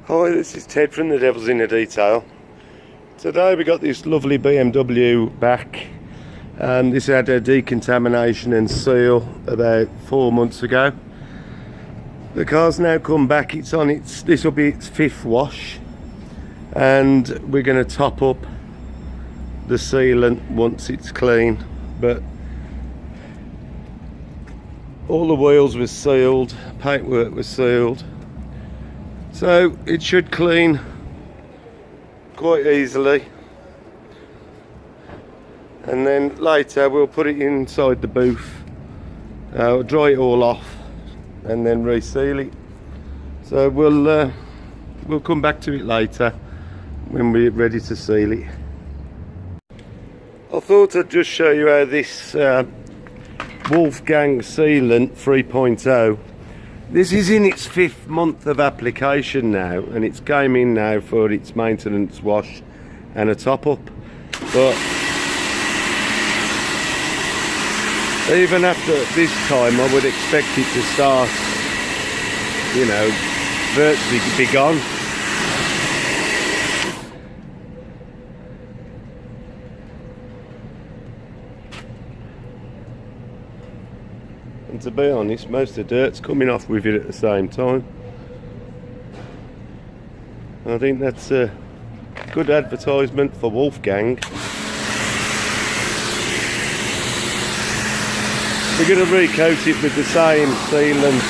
Hi, this is Ted from The Devil's in the Detail. Today we got this lovely BMW back. This had a decontamination and seal about 4 months ago. The car's now come back. This will be its 5th wash, and we're going to top up the sealant once it's clean. But all the wheels were sealed, paintwork was sealed, so it should clean quite easily. And then later we'll put it inside the booth, dry it all off, and then reseal it. So we'll come back to it later when we're ready to seal it. I thought I'd just show you how this Wolfgang sealant 3.0, this is in its 5th month of application now, and it's came in now for its maintenance wash and a top up. But even after this time, I would expect it to start, virtually be gone. And to be honest, most of the dirt's coming off with it at the same time. And I think that's a good advertisement for Wolfgang. We're going to recoat it with the same sealant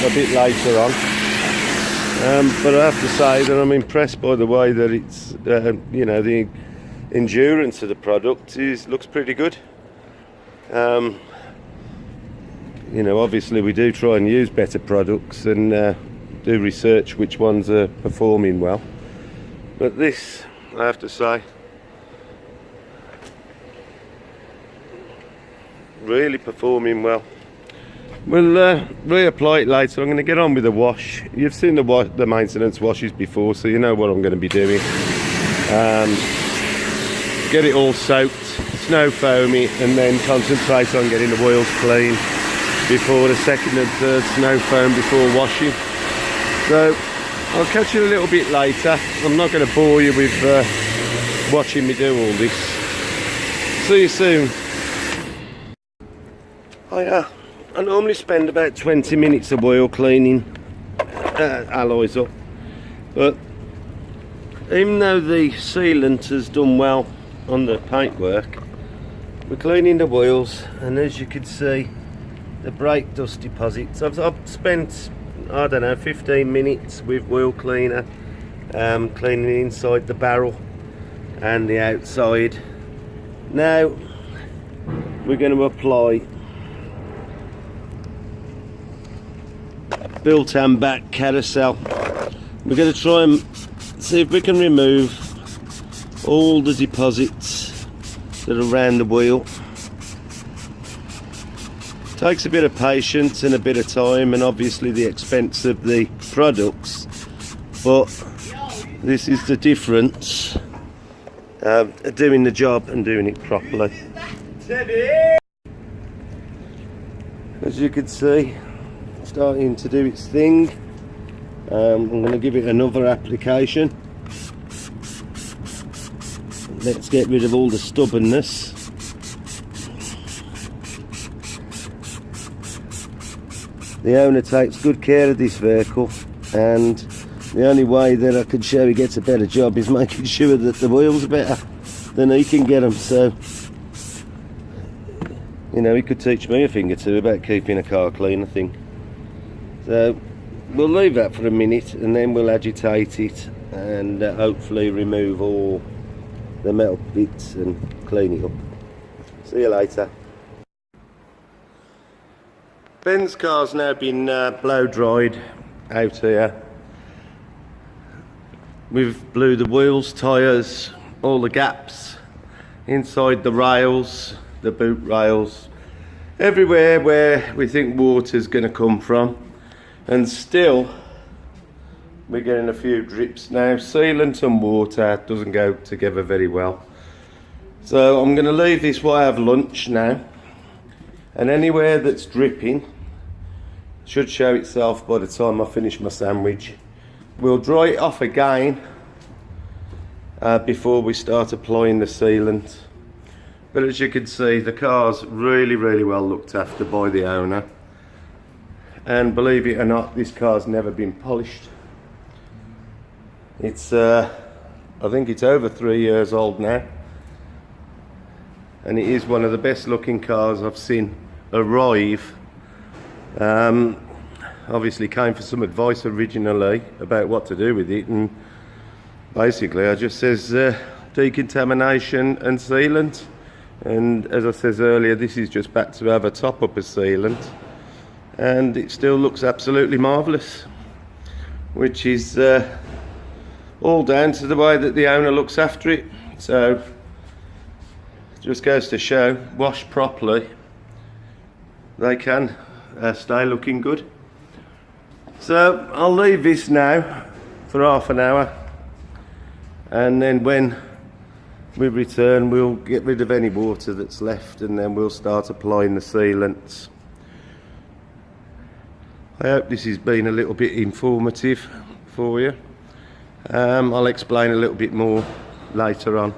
a bit later on. But I have to say that I'm impressed by the way that it's, the endurance of the product looks pretty good. Obviously we do try and use better products and do research which ones are performing well. But this, I have to say, really performing well. We'll reapply it later. I'm going to get on with the wash. You've seen the maintenance washes before, so you know what I'm going to be doing. Get it all soaked, snow foamy, and then concentrate on getting the wheels clean before the second and third snow foam before washing. So I'll catch you a little bit later. I'm not going to bore you with watching me do all this. See you soon. I normally spend about 20 minutes of wheel cleaning alloys up, but even though the sealant has done well on the paintwork, we're cleaning the wheels, and as you can see, the brake dust deposits. I've spent, 15 minutes with wheel cleaner, cleaning inside the barrel and the outside. Now we're going to apply built and back carousel. We're going to try and see if we can remove all the deposits that are around the wheel. Takes a bit of patience and a bit of time, and obviously the expense of the products, but this is the difference of doing the job and doing it properly. As you can see, starting to do its thing. I'm going to give it another application. Let's get rid of all the stubbornness. The owner takes good care of this vehicle, and the only way that I can show he gets a better job is making sure that the wheels are better than he can get them. So, he could teach me a thing or two about keeping a car clean, I think. So we'll leave that for a minute, and then we'll agitate it and hopefully remove all the metal bits and clean it up. See you later. Ben's car's now been blow dried out here. We've blew the wheels, tyres, all the gaps inside the rails, the boot rails, everywhere where we think water's going to come from. And still we're getting a few drips now. Sealant and water doesn't go together very well. So I'm going to leave this while I have lunch now, and anywhere that's dripping should show itself by the time I finish my sandwich. We'll dry it off again before we start applying the sealant. But as you can see, the car's really well looked after by the owner. And believe it or not, this car's never been polished. It's I think it's over 3 years old now, and it is one of the best looking cars I've seen arrive. Obviously came for some advice originally about what to do with it, and basically I just says decontamination and sealant. And as I says earlier, this is just back to have a top up of sealant, and it still looks absolutely marvellous, which is all down to the way that the owner looks after it. So just goes to show, washed properly, they can stay looking good. So I'll leave this now for half an hour, and then when we return we'll get rid of any water that's left, and then we'll start applying the sealants. I hope this has been a little bit informative for you. I'll explain a little bit more later on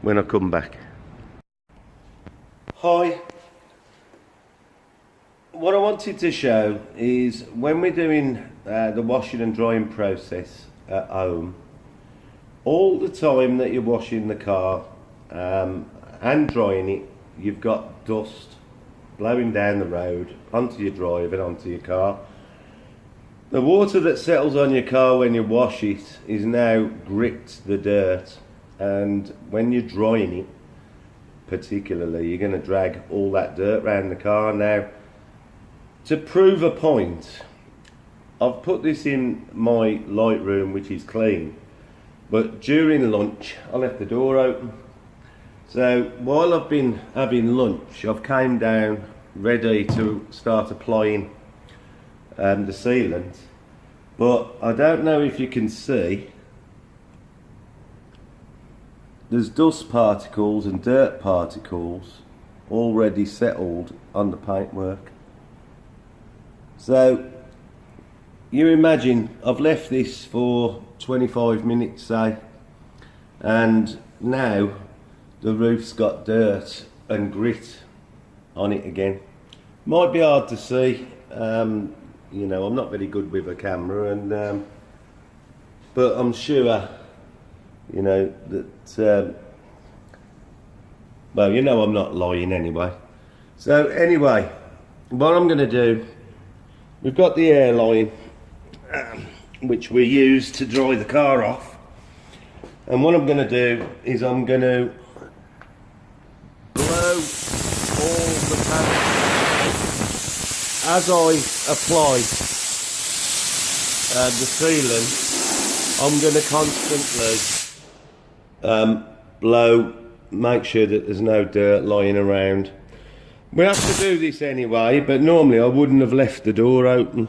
when I come back. Hi. What I wanted to show is when we're doing the washing and drying process at home, all the time that you're washing the car and drying it, you've got dust blowing down the road onto your drive and onto your car. The water that settles on your car when you wash it is now gripped the dirt, and when you're drying it particularly, you're going to drag all that dirt around the car. Now, to prove a point, I've put this in my Lightroom, which is clean, but during lunch I left the door open. So while I've been having lunch, I've came down ready to start applying the sealant, but I don't know if you can see, there's dust particles and dirt particles already settled on the paintwork. So you imagine I've left this for 25 minutes say, and now the roof's got dirt and grit on it again. Might be hard to see, you know, I'm not very good with a camera, and but I'm sure, you know, that well, you know, I'm not lying anyway. So anyway, what I'm going to do, we've got the air line which we use to dry the car off, and what I'm going to do is I'm going to blow all the panels as I apply the sealant. I'm going to constantly blow, make sure that there's no dirt lying around. We have to do this anyway, but normally I wouldn't have left the door open.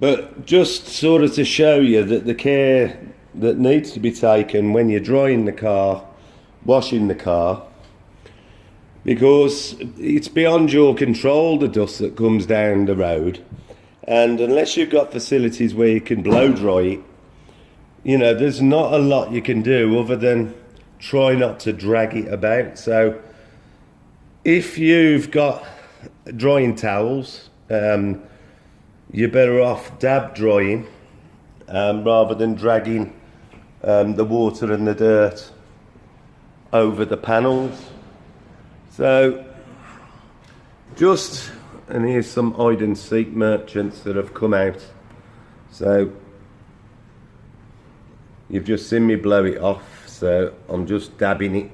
But just sort of to show you that the care that needs to be taken when you're drying the car, washing the car, because it's beyond your control, the dust that comes down the road, and unless you've got facilities where you can blow dry it, you know, there's not a lot you can do other than try not to drag it about. So if you've got drying towels, you're better off dab drying rather than dragging the water and the dirt over the panels. So just, and here's some hide and seek merchants that have come out. So you've just seen me blow it off, so I'm just dabbing it,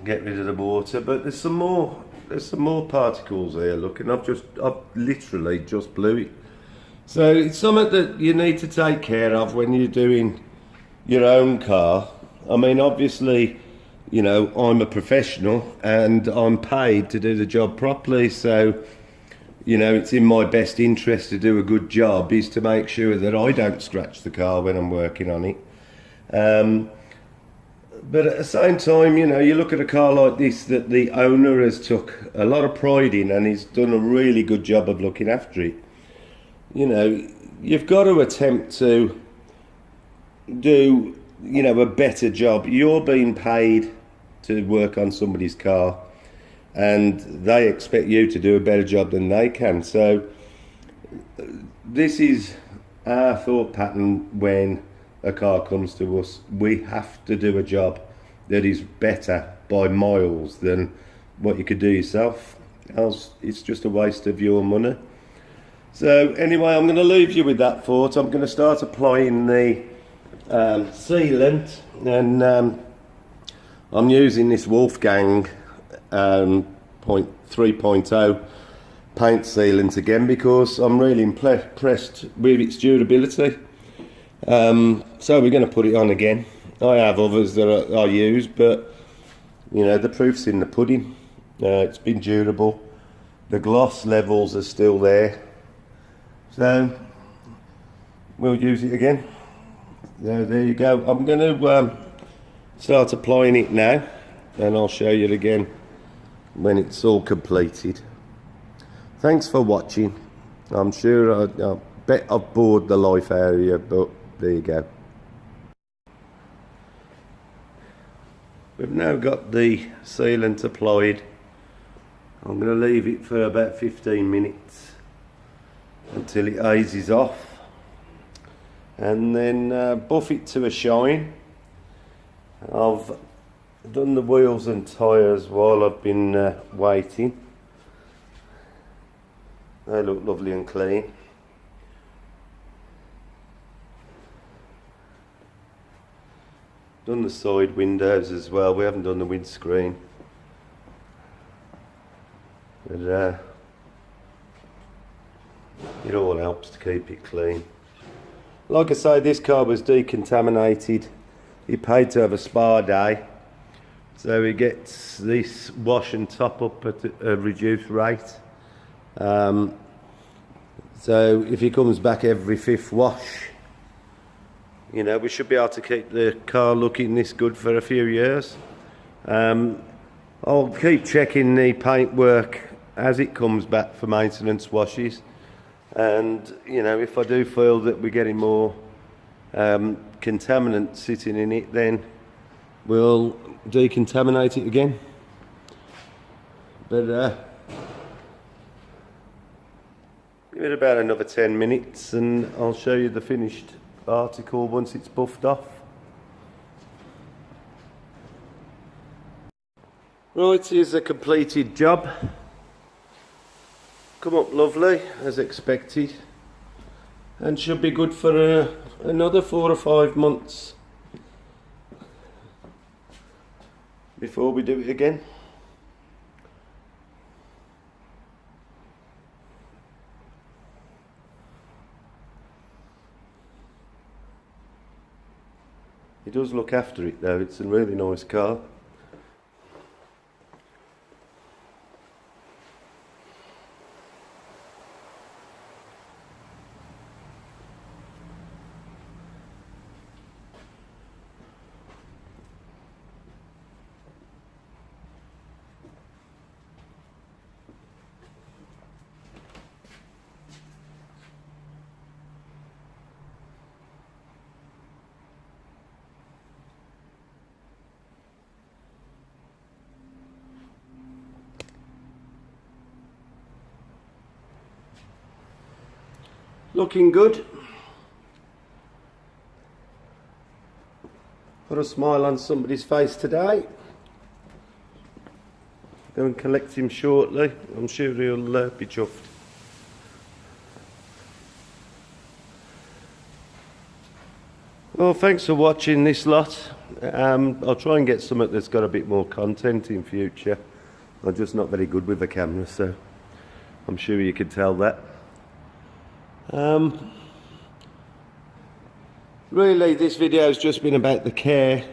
get rid of the water. But there's some more particles here, look, and I've literally just blew it. So it's something that you need to take care of when you're doing your own car. I mean, obviously, you know, I'm a professional and I'm paid to do the job properly, so, you know, it's in my best interest to do a good job, is to make sure that I don't scratch the car when I'm working on it. But at the same time, you know, you look at a car like this that the owner has took a lot of pride in, and he's done a really good job of looking after it. you know, you've got to attempt to do, you know, a better job. You're being paid to work on somebody's car, and they expect you to do a better job than they can. So this is our thought pattern when a car comes to us. We have to do a job that is better by miles than what you could do yourself, else it's just a waste of your money. So anyway, I'm going to leave you with that thought. I'm going to start applying the sealant, and I'm using this Wolfgang 3.0 paint sealant again because I'm really impressed with its durability. So we're going to put it on again. I have others that I use, but you know, the proof's in the pudding. It's been durable. The gloss levels are still there, so we'll use it again. So there you go. I'm going to start applying it now, and I'll show you again when it's all completed. Thanks for watching. I'm sure I bet I've bored the life out of you, but there you go. We've now got the sealant applied. I'm going to leave it for about 15 minutes until it eases off, and then buff it to a shine. I've done the wheels and tyres while I've been waiting. They look lovely and clean. Done the side windows as well. We haven't done the windscreen, but it all helps to keep it clean. Like I say, this car was decontaminated. He paid to have a spa day, so he gets this wash and top up at a reduced rate. So if he comes back every 5th wash, you know, we should be able to keep the car looking this good for a few years. I'll keep checking the paint work as it comes back for maintenance washes, and you know, if I do feel that we're getting more contaminant sitting in it, then we'll decontaminate it again. But give it about another 10 minutes and I'll show you the finished article once it's buffed off. Right, here's a completed job. Come up lovely as expected, and should be good for another 4 or 5 months before we do it again. He does look after it though, it's a really nice car. Looking good. Put a smile on somebody's face today. Go and collect him shortly. I'm sure he'll be chuffed. Well, thanks for watching this lot. I'll try and get something that's got a bit more content in future. I'm just not very good with the camera, so I'm sure you can tell that. Really, this video has just been about the care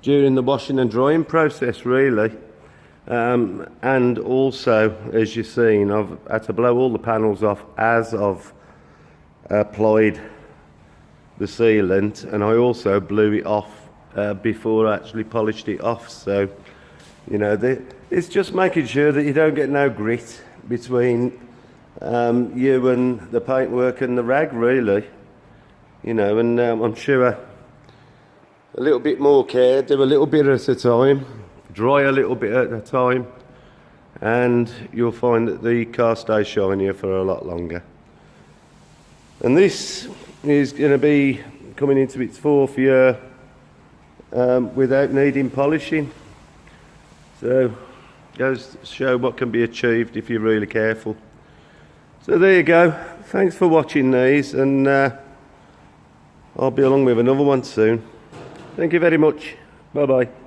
during the washing and drying process, really. And also, as you've seen, I've had to blow all the panels off as I've applied the sealant, and I also blew it off before I actually polished it off. So, you know, it's just making sure that you don't get no grit between you and the paintwork and the rag, really. You know, and I'm sure a little bit more care, do a little bit at a time, dry a little bit at a time, and you'll find that the car stays shinier for a lot longer. And this is going to be coming into its 4th year without needing polishing. So goes to show what can be achieved if you're really careful. So there you go. Thanks for watching these, and I'll be along with another one soon. Thank you very much. Bye bye.